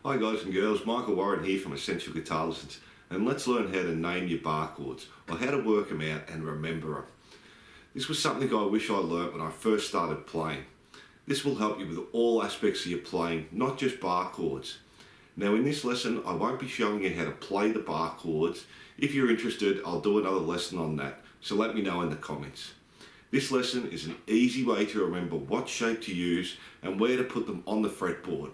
Hi guys and girls, Michael Warren here from Essential Guitar Lessons, and let's learn how to name your bar chords, or how to work them out and remember them. This was something I wish I learnt when I first started playing. This will help you with all aspects of your playing, not just bar chords. Now in this lesson I won't be showing you how to play the bar chords. If you're interested, I'll do another lesson on that, so let me know in the comments. This lesson is an easy way to remember what shape to use and where to put them on the fretboard.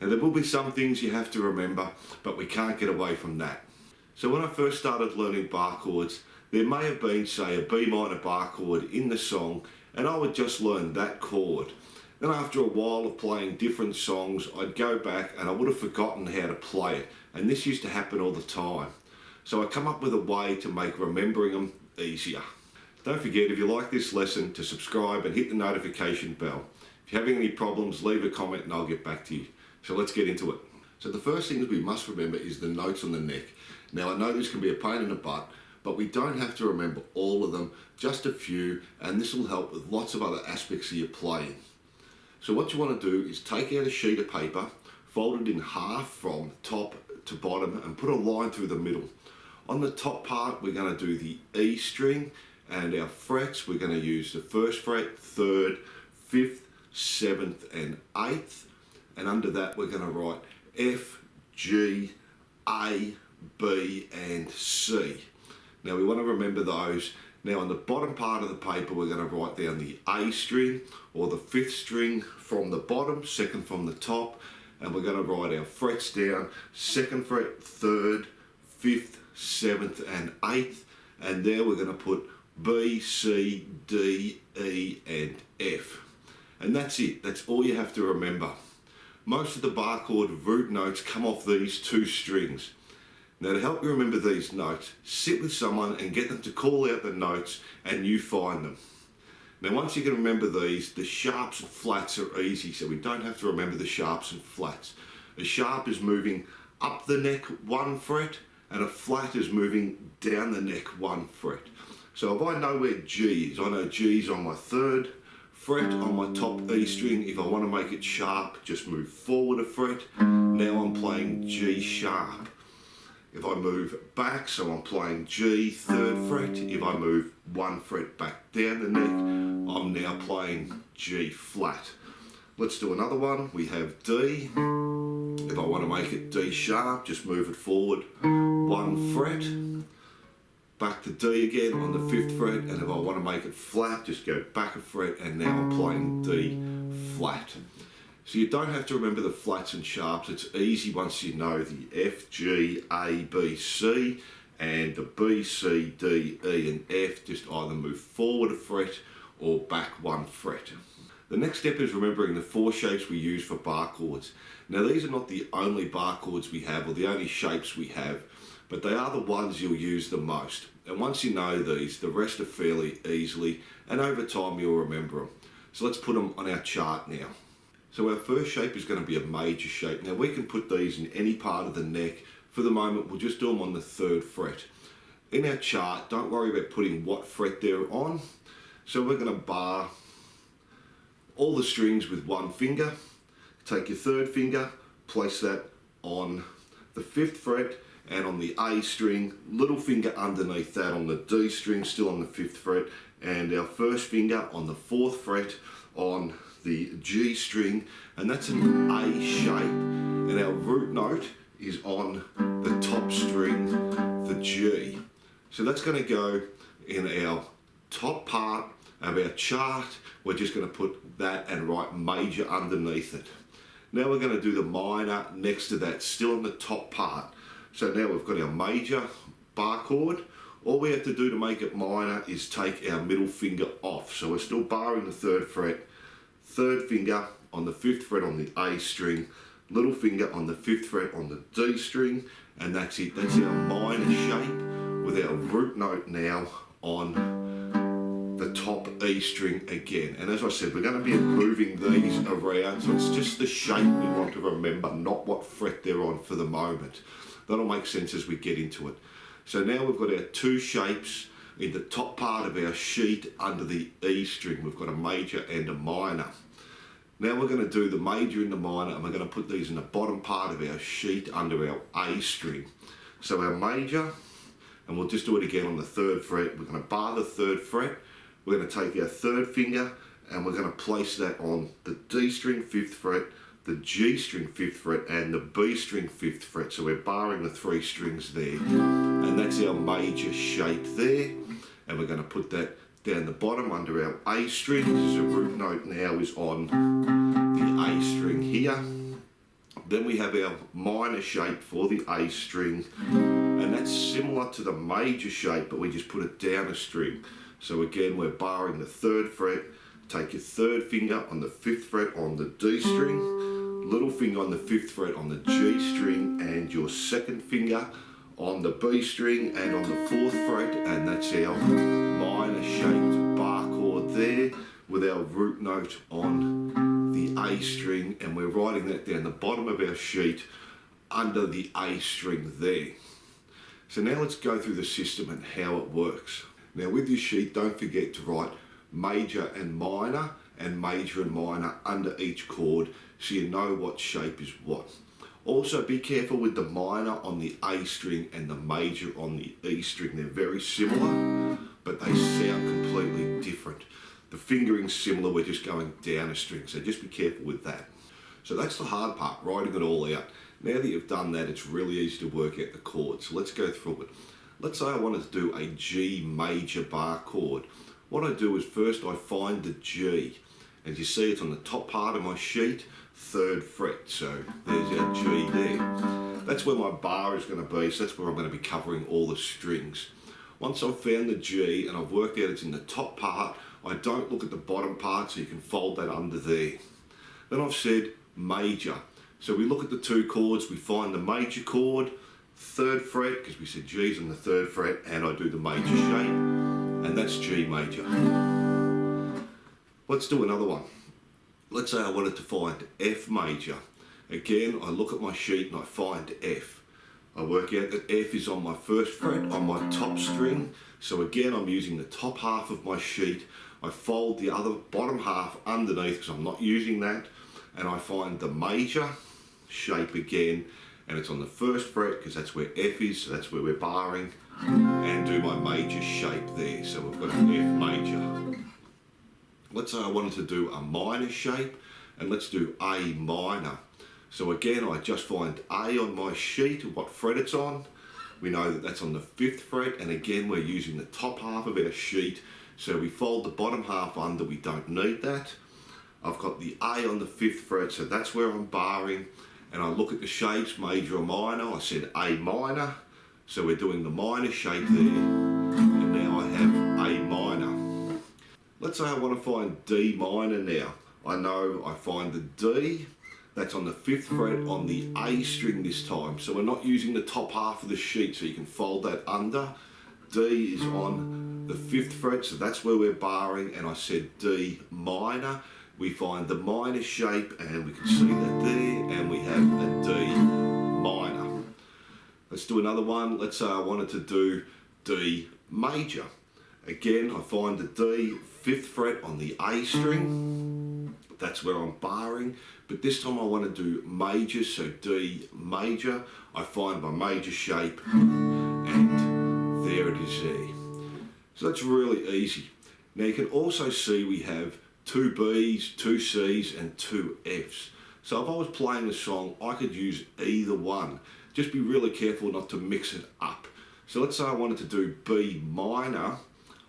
Now there will be some things you have to remember, but we can't get away from that. So when I first started learning bar chords, there may have been, say, a B minor bar chord in the song, and I would just learn that chord. Then after a while of playing different songs, I'd go back and I would have forgotten how to play it, and this used to happen all the time. So I come up with a way to make remembering them easier. Don't forget, if you like this lesson, to subscribe and hit the notification bell. If you're having any problems, leave a comment and I'll get back to you. So let's get into it. So the first thing we must remember is the notes on the neck. Now I know this can be a pain in the butt, but we don't have to remember all of them, just a few, and this will help with lots of other aspects of your playing. So what you want to do is take out a sheet of paper, fold it in half from top to bottom and put a line through the middle. On the top part we're going to do the E string, and our frets we're going to use the 1st fret, 3rd, 5th, 7th and 8th. And under that we're going to write F, G, A, B and C. Now we want to remember those. Now on the bottom part of the paper we're going to write down the A string, or the 5th string from the bottom, 2nd from the top, and we're going to write our frets down, 2nd fret, 3rd, 5th, 7th and 8th, and there we're going to put B, C, D, E and F. And that's it, that's all you have to remember. Most of the bar chord root notes come off these 2 strings. Now to help you remember these notes, sit with someone and get them to call out the notes and you find them. Now once you can remember these, the sharps and flats are easy, so we don't have to remember the sharps and flats. A sharp is moving up the neck 1 fret and a flat is moving down the neck 1 fret. So if I know where G is, I know G is on my 3rd fret on my top E string. If I want to make it sharp, just move forward a fret. Now I'm playing G sharp. If I move back, so I'm playing G 3rd fret. If I move 1 fret back down the neck, I'm now playing G flat. Let's do another one. We have D. If I want to make it D sharp, just move it forward 1 fret. Back to D again on the 5th fret, and if I want to make it flat, just go back a fret, and now I'm playing D flat. So you don't have to remember the flats and sharps, it's easy once you know the F, G, A, B, C, and the B, C, D, E and F just either move forward a fret or back 1 fret. The next step is remembering the 4 shapes we use for bar chords. Now these are not the only bar chords we have or the only shapes we have, but they are the ones you'll use the most. And once you know these, the rest are fairly easily, and over time you'll remember them. So let's put them on our chart now. So our first shape is going to be a major shape. Now we can put these in any part of the neck. For the moment we'll just do them on the 3rd fret. In our chart, don't worry about putting what fret they're on. So we're going to bar all the strings with 1 finger. Take your 3rd finger, place that on the 5th fret, and on the A string, little finger underneath that on the D string, still on the 5th fret, and our 1st finger on the 4th fret on the G string, and that's an A shape, and our root note is on the top string, the G. So that's going to go in our top part of our chart. We're just going to put that and write major underneath it. Now we're going to do the minor next to that, still on the top part. So now we've got our major bar chord. All we have to do to make it minor is take our middle finger off. So we're still barring the 3rd fret, 3rd finger on the 5th fret on the A string, little finger on the 5th fret on the D string, and that's it. That's our minor shape with our root note now on the top E string again. And as I said, we're going to be moving these around, so it's just the shape we want to remember, not what fret they're on for the moment. That'll make sense as we get into it. So now we've got our 2 shapes in the top part of our sheet under the E string. We've got a major and a minor. Now we're going to do the major and the minor, and we're going to put these in the bottom part of our sheet under our A string. So our major, and we'll just do it again on the 3rd fret. We're going to bar the 3rd fret. We're going to take our 3rd finger and we're going to place that on the D string 5th fret, the G string 5th fret, and the B string 5th fret. So we're barring the 3 strings there. And that's our major shape there. And we're going to put that down the bottom under our A string. This is a root note now is on the A string here. Then we have our minor shape for the A string, and that's similar to the major shape, but we just put it down a string. So again, we're barring the 3rd fret, take your 3rd finger on the 5th fret on the D string, little finger on the 5th fret on the G string, and your 2nd finger on the B string and on the 4th fret, and that's our minor shaped bar chord there with our root note on the A string, and we're writing that down the bottom of our sheet under the A string there. So now let's go through the system and how it works. Now with your sheet, don't forget to write major and minor under each chord so you know what shape is what. Also be careful with the minor on the A string and the major on the E string. They're very similar, but they sound completely different. The fingering's similar, we're just going down a string, so just be careful with that. So that's the hard part, writing it all out. Now that you've done that, it's really easy to work out the chords. So let's go through it. Let's say I wanted to do a G major bar chord. What I do is first I find the G. As you see, it's on the top part of my sheet, 3rd fret. So there's our G there. That's where my bar is going to be, so that's where I'm going to be covering all the strings. Once I've found the G and I've worked out it's in the top part, I don't look at the bottom part, so you can fold that under there. Then I've said major. So we look at the 2 chords, we find the major chord, 3rd fret, because we said G's on the 3rd fret, and I do the major shape, and that's G major. Let's do another one. Let's say I wanted to find F major. Again, I look at my sheet and I find F. I work out that F is on my 1st fret on my top string. So again, I'm using the top half of my sheet. I fold the other bottom half underneath because I'm not using that. And I find the major shape again. And it's on the 1st fret because that's where F is. So that's where we're barring. And do my major shape there. So we've got an F major. Let's say I wanted to do a minor shape. And let's do A minor. So again, I just find A on my sheet, what fret it's on. We know that that's on the 5th fret, and again, we're using the top half of our sheet. So we fold the bottom half under, we don't need that. I've got the A on the 5th fret, so that's where I'm barring. And I look at the shapes, major or minor. I said A minor, so we're doing the minor shape there. And now I have A minor. Let's say I want to find D minor now. I know I find the D. That's on the 5th fret on the A string this time. So we're not using the top half of the sheet, so you can fold that under. D is on the 5th fret, so that's where we're barring, and I said D minor. We find the minor shape, and we can see that there, and we have a D minor. Let's do another one. Let's say I wanted to do D major. Again, I find the D 5th fret on the A string. That's where I'm barring, but this time I want to do major, so D major. I find my major shape, and there it is there. So that's really easy. Now you can also see we have 2 B's, 2 C's, and 2 F's. So if I was playing a song, I could use either one. Just be really careful not to mix it up. So let's say I wanted to do B minor.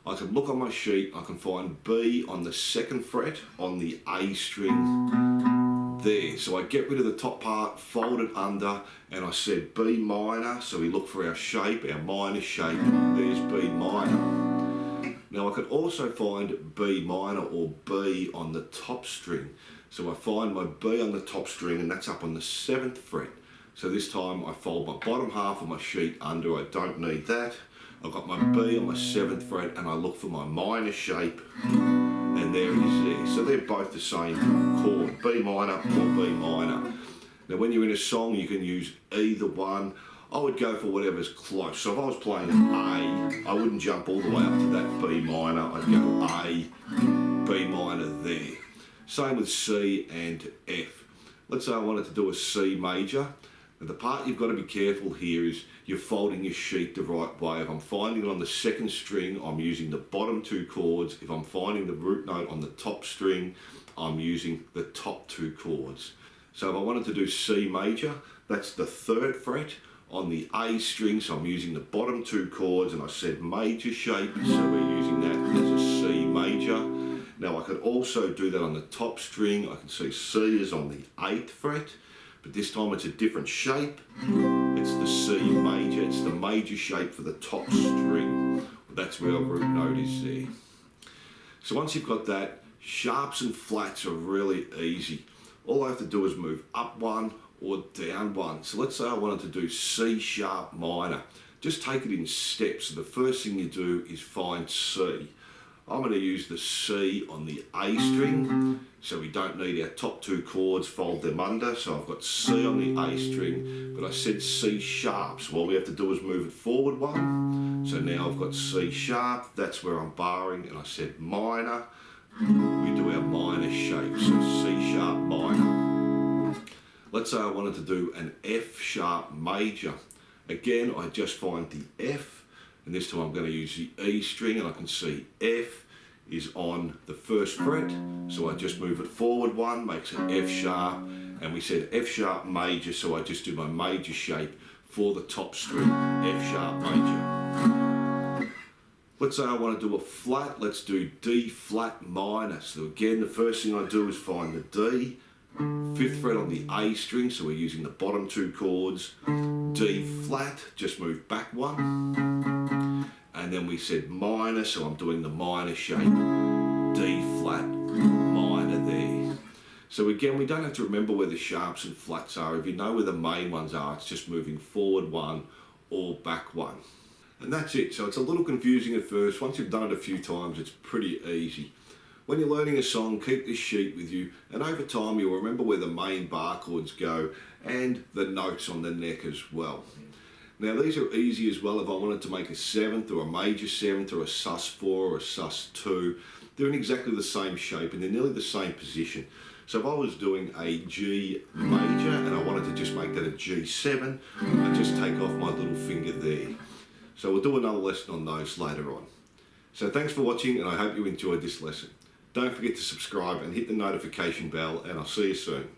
I can look on my sheet, I can find B on the 2nd fret on the A string there. So I get rid of the top part, fold it under, and I said B minor. So we look for our shape, our minor shape. There's B minor. Now I could also find B minor or B on the top string. So I find my B on the top string, and that's up on the 7th fret. So this time I fold my bottom half of my sheet under, I don't need that. I've got my B on my 7th fret, and I look for my minor shape, and there it is there. So they're both the same chord, B minor or B minor. Now when you're in a song, you can use either one. I would go for whatever's close. So if I was playing an A, I wouldn't jump all the way up to that B minor. I'd go A, B minor there. Same with C and F. Let's say I wanted to do a C major. Now the part you've got to be careful here is you're folding your sheet the right way. If I'm finding it on the second string, I'm using the bottom two chords. If I'm finding the root note on the top string, I'm using the top two chords. So if I wanted to do C major, that's the 3rd fret on the A string, so I'm using the bottom two chords, and I said major shape, so we're using that as a C major. Now I could also do that on the top string. I can see C is on the 8th fret, but this time it's a different shape. It's the C major, it's the major shape for the top string. That's where our root note is there. So once you've got that, sharps and flats are really easy. All I have to do is move up one or down one. So let's say I wanted to do C sharp minor. Just take it in steps. So the first thing you do is find C. I'm going to use the C on the A string, so we don't need our top two chords, fold them under. So I've got C on the A string, but I said C sharp, so all we have to do is move it forward one. So now I've got C sharp, that's where I'm barring, and I said minor. We do our minor shape, so C sharp minor. Let's say I wanted to do an F sharp major. Again, I just find the F, and this time I'm going to use the E string, and I can see F is on the 1st fret, so I just move it forward one, makes it F sharp, and we said F sharp major, so I just do my major shape for the top string, F sharp major. Let's say I want to do a flat, let's do D flat minor. So again, the first thing I do is find the D, 5th fret on the A string, so we're using the bottom two chords, D flat, just move back one, and then we said minor, so I'm doing the minor shape, D flat minor there. So again, we don't have to remember where the sharps and flats are. If you know where the main ones are, it's just moving forward one or back one. And that's it. So it's a little confusing at first. Once you've done it a few times, it's pretty easy. When you're learning a song, keep this sheet with you, and over time you'll remember where the main bar chords go and the notes on the neck as well. Now these are easy as well if I wanted to make a 7th or a major 7th or a sus4 or a sus2. They're in exactly the same shape and they're nearly the same position. So if I was doing a G major and I wanted to just make that a G7, I just take off my little finger there. So we'll do another lesson on those later on. So thanks for watching, and I hope you enjoyed this lesson. Don't forget to subscribe and hit the notification bell, and I'll see you soon.